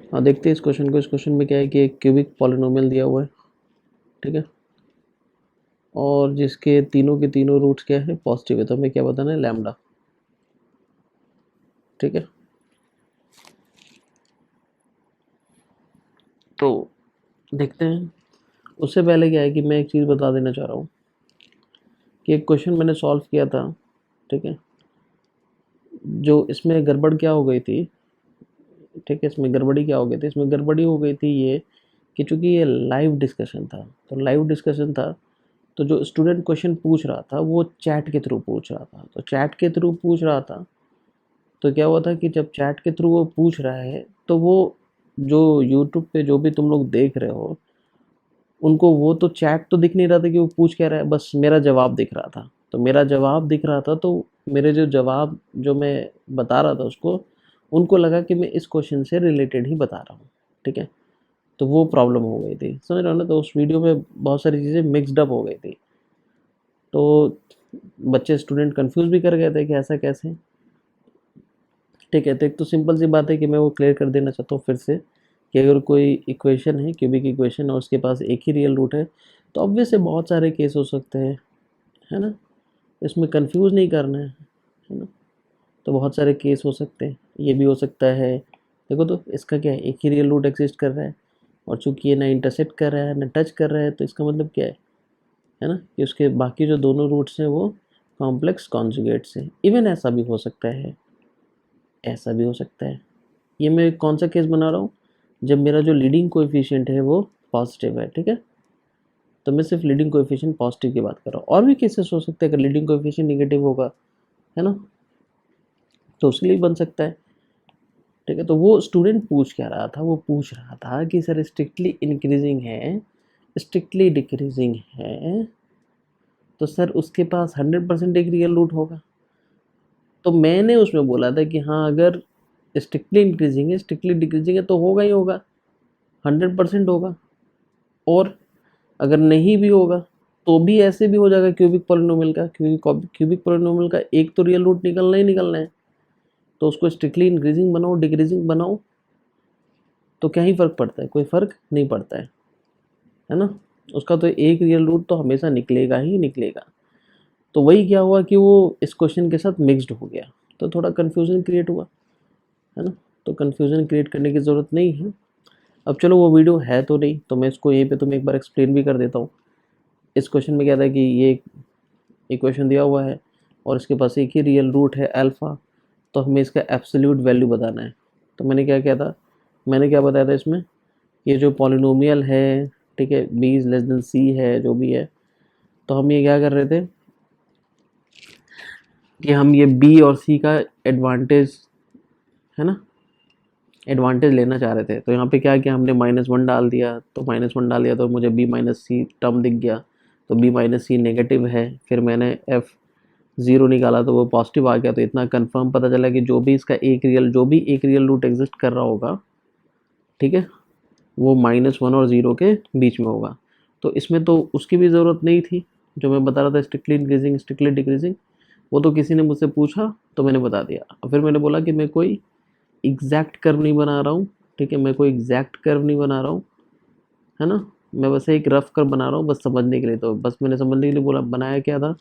हाँ देखते हैं इस क्वेश्चन को। इस क्वेश्चन में क्या है कि एक क्यूबिक पॉलिनोमियल दिया हुआ है, ठीक है, और जिसके तीनों के तीनों रूट्स क्या है, पॉजिटिव है। तो हमें क्या बताना है, लैम्डा, ठीक है। तो देखते हैं। उससे पहले क्या है कि मैं एक चीज़ बता देना चाह रहा हूँ कि एक क्वेश्चन मैंने सॉल्व किया था, ठीक है, जो इसमें गड़बड़ क्या हो गई थी, ठीक है, इसमें गड़बड़ी क्या हो गई थी, इसमें गड़बड़ी हो गई थी ये कि चूंकि ये लाइव डिस्कशन था, तो लाइव डिस्कशन था, तो जो स्टूडेंट क्वेश्चन पूछ रहा था वो चैट के थ्रू पूछ रहा था। तो चैट के थ्रू पूछ रहा था, तो क्या हुआ था कि जब चैट के थ्रू वो पूछ रहा है, तो वो जो यूट्यूब पे जो भी तुम लोग देख रहे हो, उनको वो तो चैट तो दिख नहीं रहा था कि वो पूछ क्या रहा है, बस मेरा जवाब दिख रहा था। तो मेरा जवाब दिख रहा था, तो मेरे जो जवाब जो मैं बता रहा था उसको, उनको लगा कि मैं इस क्वेश्चन से रिलेटेड ही बता रहा हूँ, ठीक है। तो वो प्रॉब्लम हो गई थी, समझ रहे हो ना। तो उस वीडियो में बहुत सारी चीज़ें मिक्सड अप हो गई थी, तो बच्चे स्टूडेंट कंफ्यूज भी कर गए थे कि ऐसा कैसे, ठीक है। तो एक तो सिंपल सी बात है कि मैं वो क्लियर कर देना चाहता हूँ फिर से कि अगर कोई इक्वेशन है, क्यूबिक इक्वेशन, और उसके पास एक ही रियल रूट है, तो ऑब्वियस है बहुत सारे केस हो सकते हैं, है ना। इसमें कंफ्यूज नहीं करना है ना। तो बहुत सारे केस हो सकते हैं, ये भी हो सकता है। देखो तो इसका क्या है, एक ही रियल रूट एग्जिस्ट कर रहा है, और चूंकि ये ना इंटरसेक्ट कर रहा है ना टच कर रहा है, तो इसका मतलब क्या है ना, कि उसके बाकी जो दोनों रूट्स हैं वो कॉम्प्लेक्स कॉन्जुगेट्स हैं। इवन ऐसा भी हो सकता है, ऐसा भी हो सकता है। ये मैं कौन सा केस बना रहा हूँ, जब मेरा जो लीडिंग कोएफिशिएंट है वो पॉजिटिव है, ठीक है। तो मैं सिर्फ लीडिंग कोएफिशिएंट पॉजिटिव की बात कर रहा हूँ। और भी केसेस हो सकते हैं, अगर लीडिंग कोएफिशिएंट निगेटिव होगा, है ना, तो उसके लिए बन सकता है, ठीक है। तो वो स्टूडेंट पूछ क्या रहा था, वो पूछ रहा था कि सर स्ट्रिक्टली इंक्रीजिंग है, स्ट्रिक्टली डिक्रीजिंग है, तो सर उसके पास 100% एक रियल रूट होगा। तो मैंने उसमें बोला था कि हाँ, अगर स्ट्रिक्टली इंक्रीजिंग है, स्ट्रिक्टली डिक्रीजिंग है, तो होगा ही होगा, 100% होगा। और अगर नहीं भी होगा तो भी ऐसे भी हो जाएगा क्यूबिक पोलिनोमियल का, क्योंकि क्यूबिक पोलिनोमियल का एक तो रियल रूट निकलना ही निकलना है। तो उसको स्ट्रिक्टली इंक्रीजिंग बनाओ, डिक्रीजिंग बनाओ, तो क्या ही फ़र्क पड़ता है, कोई फ़र्क नहीं पड़ता है ना। उसका तो एक रियल रूट तो हमेशा निकलेगा ही निकलेगा। तो वही क्या हुआ कि वो इस क्वेश्चन के साथ मिक्स्ड हो गया, तो थोड़ा कन्फ्यूज़न क्रिएट हुआ, है ना। तो कन्फ्यूज़न क्रिएट करने की ज़रूरत नहीं है। अब चलो वो वीडियो है तो नहीं, तो मैं इसको यहीं पे तुम्हें एक बार एक्सप्लेन भी कर देता हूँ। इस क्वेश्चन में क्या था कि ये इक्वेशन दिया हुआ है और इसके पास एक ही रियल रूट है अल्फ़ा, तो हमें इसका एब्सोल्यूट वैल्यू बताना है। तो मैंने क्या किया था, मैंने क्या बताया था इसमें, ये जो पॉलिनोमियल है, ठीक है, b is less than c है, जो भी है, तो हम ये क्या कर रहे थे कि हम ये b और c का एडवांटेज, है ना, एडवांटेज लेना चाह रहे थे। तो यहाँ पे क्या किया हमने, -1 डाल दिया, तो -1 डाल दिया तो मुझे b माइनस सी टर्म दिख गया, तो b माइनस सी नेगेटिव है। फिर मैंने f ज़ीरो निकाला तो वो पॉजिटिव आ गया। तो इतना कंफर्म पता चला कि जो भी एक रियल रूट एग्जिस्ट कर रहा होगा, ठीक है, वो -1 और 0 के बीच में होगा। तो इसमें तो उसकी भी ज़रूरत नहीं थी, जो मैं बता रहा था स्ट्रिक्टली इंक्रीजिंग स्ट्रिक्टली डिक्रीजिंग, वो तो किसी ने मुझसे पूछा तो मैंने बता दिया। फिर मैंने बोला कि मैं कोई एग्जैक्ट कर्व नहीं बना रहा हूँ, ठीक है, मैं कोई एग्जैक्ट कर्व नहीं बना रहा हूँ, है ना, मैं बस एक रफ कर्व बना रहा हूँ, बस समझने के लिए। तो बस मैंने समझने के लिए बोला, बनाया क्या था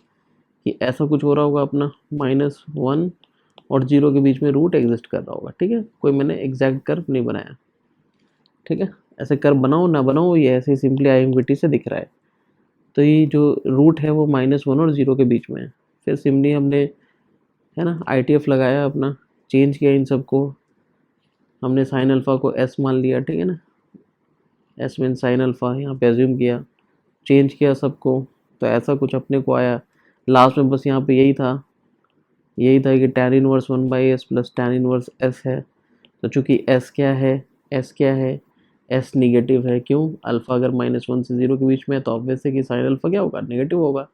कि ऐसा कुछ हो रहा होगा अपना, -1 और 0 के बीच में रूट एग्जिस्ट कर रहा होगा, ठीक है। कोई मैंने एग्जैक्ट कर्व नहीं बनाया, ठीक है। ऐसे कर्व बनाओ ना बनाओ, ये ऐसे ही सिंपली आईएमविटी से दिख रहा है। तो ये जो रूट है वो -1 और 0 के बीच में है। फिर सिंपली हमने, है ना, आईटीएफ लगाया अपना, चेंज किया इन सबको, हमने साइन अल्फ़ा को एस मान लिया, ठीक है ना, एस मीन साइन अल्फ़ा यहाँ पे एज्यूम किया, चेंज किया सबको, तो ऐसा कुछ अपने को आया। लास्ट में बस यहाँ पे यही था कि tan inverse 1/s plus tan inverse s है। तो चूंकि s क्या है, s निगेटिव है, क्यों, अल्फ़ा अगर -1 से 0 के बीच में है, तो ऑब्वियस है कि साइन अल्फ़ा क्या होगा, नेगेटिव होगा।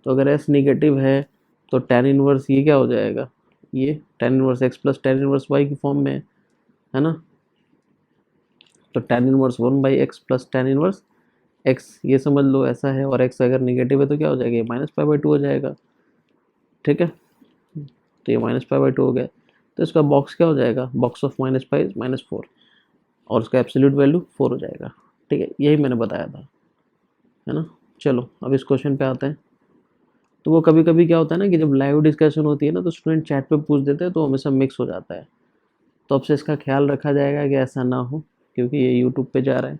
तो अगर s निगेटिव है तो tan इनवर्स ये क्या हो जाएगा, ये tan inverse x plus tan inverse y की फॉर्म में है ना। तो tan inverse 1/x plus tan inverse x, ये समझ लो ऐसा है, और x अगर निगेटिव है तो क्या हो जाएगा, -π/2 हो जाएगा, ठीक है। तो ये -π/2 हो गया। तो इसका बॉक्स क्या हो जाएगा, बॉक्स ऑफ -π इज -4। और उसका एब्सोल्यूट वैल्यू 4 हो जाएगा। ठीक है, यही मैंने बताया था, है ना। चलो अब इस क्वेश्चन पे आते हैं। तो वो कभी कभी क्या होता है ना कि जब लाइव डिस्कशन होती है ना तो स्टूडेंट चैट पे पूछ देते हैं तो हमेशा मिक्स हो जाता है। तो अब से इसका ख्याल रखा जाएगा कि ऐसा ना हो, क्योंकि ये यूट्यूब पे जा रहा है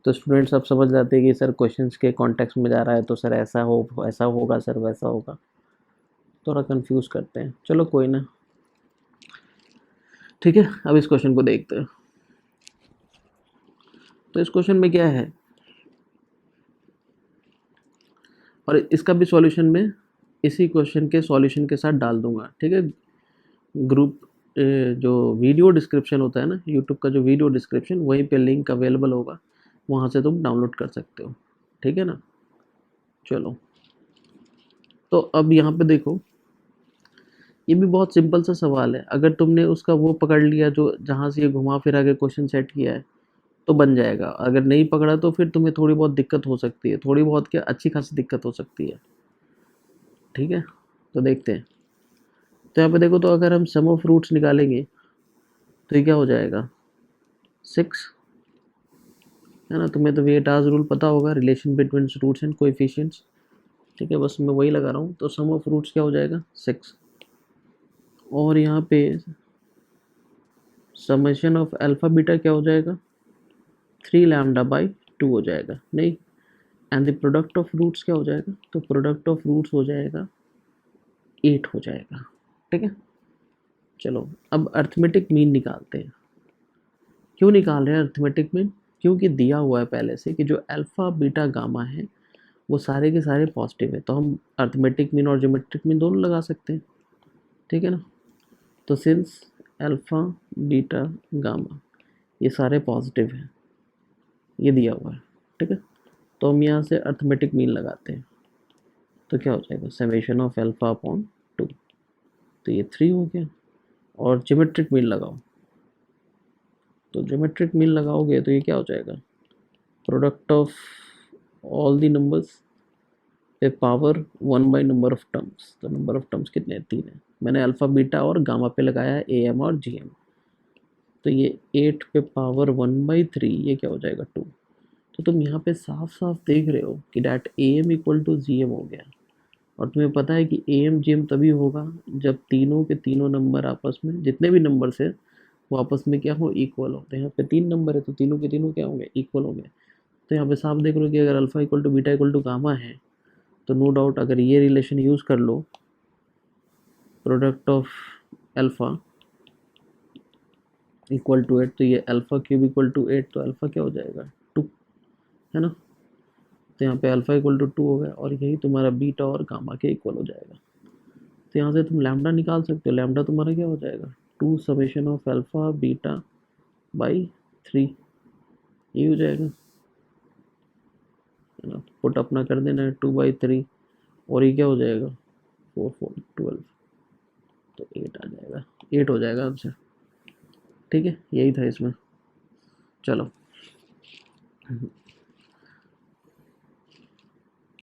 तो स्टूडेंट्स अब समझ जाते हैं कि सर क्वेश्चंस के कॉन्टेक्स्ट में जा रहा है तो सर ऐसा होगा सर वैसा होगा, थोड़ा कंफ्यूज करते हैं। चलो कोई ना, ठीक है। अब इस क्वेश्चन को देखते हैं। तो इस क्वेश्चन में क्या है, और इसका भी सॉल्यूशन मैं इसी क्वेश्चन के सॉल्यूशन के साथ डाल दूंगा, ठीक है। ग्रुप जो वीडियो डिस्क्रिप्शन होता है ना, यूट्यूब का जो वीडियो डिस्क्रिप्शन, वहीं पे लिंक अवेलेबल होगा, वहाँ से तुम डाउनलोड कर सकते हो, ठीक है ना। चलो तो अब यहाँ पे देखो, ये भी बहुत सिंपल सा सवाल है। अगर तुमने उसका वो पकड़ लिया जो जहाँ से ये घुमा फिरा के क्वेश्चन सेट किया है तो बन जाएगा। अगर नहीं पकड़ा तो फिर तुम्हें थोड़ी बहुत दिक्कत हो सकती है, थोड़ी बहुत क्या, अच्छी खासी दिक्कत हो सकती है, ठीक है। तो देखते हैं। तो यहाँ पे देखो, तो अगर हम सम ऑफ रूट्स निकालेंगे तो ये क्या हो जाएगा, 6, है ना। तुम्हें तो वेटाज रूल पता होगा, relation between roots and coefficients, ठीक है। बस मैं वही लगा रहा हूँ। तो सम ऑफ रूट्स क्या हो जाएगा, 6, और यहाँ पे समेशन ऑफ अल्फा बीटा क्या हो जाएगा, 3 लैम्डा बाई 2 हो जाएगा, नहीं। And the product of roots क्या हो जाएगा, तो प्रोडक्ट ऑफ रूट्स हो जाएगा 8 हो जाएगा, ठीक है। चलो अब अर्थमेटिक मीन निकालते हैं। क्यों निकाल रहे हैं अर्थमेटिक मीन, क्योंकि दिया हुआ है पहले से कि जो अल्फ़ा बीटा गामा है वो सारे के सारे पॉजिटिव है, तो हम अर्थमेटिक मीन और ज्योमेट्रिक मीन दोनों लगा सकते हैं, ठीक है ना। तो सिंस अल्फ़ा बीटा गामा ये सारे पॉजिटिव हैं, ये दिया हुआ है, ठीक है। तो हम यहाँ से अर्थमेटिक मीन लगाते हैं, तो क्या हो जाएगा, समेशन ऑफ अल्फ़ा अपॉन 2, तो ये 3 हो गया। और ज्योमेट्रिक मीन लगाओ, तो ज्योमेट्रिक मीन लगाओगे तो ये क्या हो जाएगा, product of all the numbers पे power 1 by number of terms. तो नंबर ऑफ टर्म्स कितने हैं, 3 है। मैंने अल्फ़ा बीटा और गामा पे लगाया है ए एम और जी एम, तो ये 8 पे पावर 1/3, ये क्या हो जाएगा, 2। तो तुम यहाँ पे साफ साफ देख रहे हो कि that A M equal to G M हो गया। और तुम्हें पता है कि ए एम जी एम तभी होगा जब तीनों के तीनों नंबर आपस में, जितने भी नंबर से वो आपस में क्या हो, इक्वल हो। तो यहाँ पे 3 नंबर है तो तीनों के तीनों क्या होंगे, इक्वल होंगे। तो यहाँ पे साफ देख रहे हो कि अगर alpha equal to beta equal to gamma है तो नो डाउट अगर ये रिलेशन यूज़ कर लो, product of alpha equal to 8, तो ये अल्फ़ा क्यूब इक्वल टू 8, तो अल्फ़ा क्या हो जाएगा, 2, है ना। तो यहाँ पे अल्फ़ा इक्वल टू 2 हो गया, और यही तुम्हारा बीटा और गामा के इक्वल हो जाएगा। तो यहाँ से तुम लैम्डा निकाल सकते हो। लैम्डा तुम्हारा क्या हो जाएगा, 2 summation of alpha beta by 3, ये हो जाएगा, है ना। पुट अपना कर देना है 2/3, और ये क्या हो जाएगा, 4 4 12, तो 8 आ जाएगा, 8 हो जाएगा आंसर, ठीक है। यही था इसमें। चलो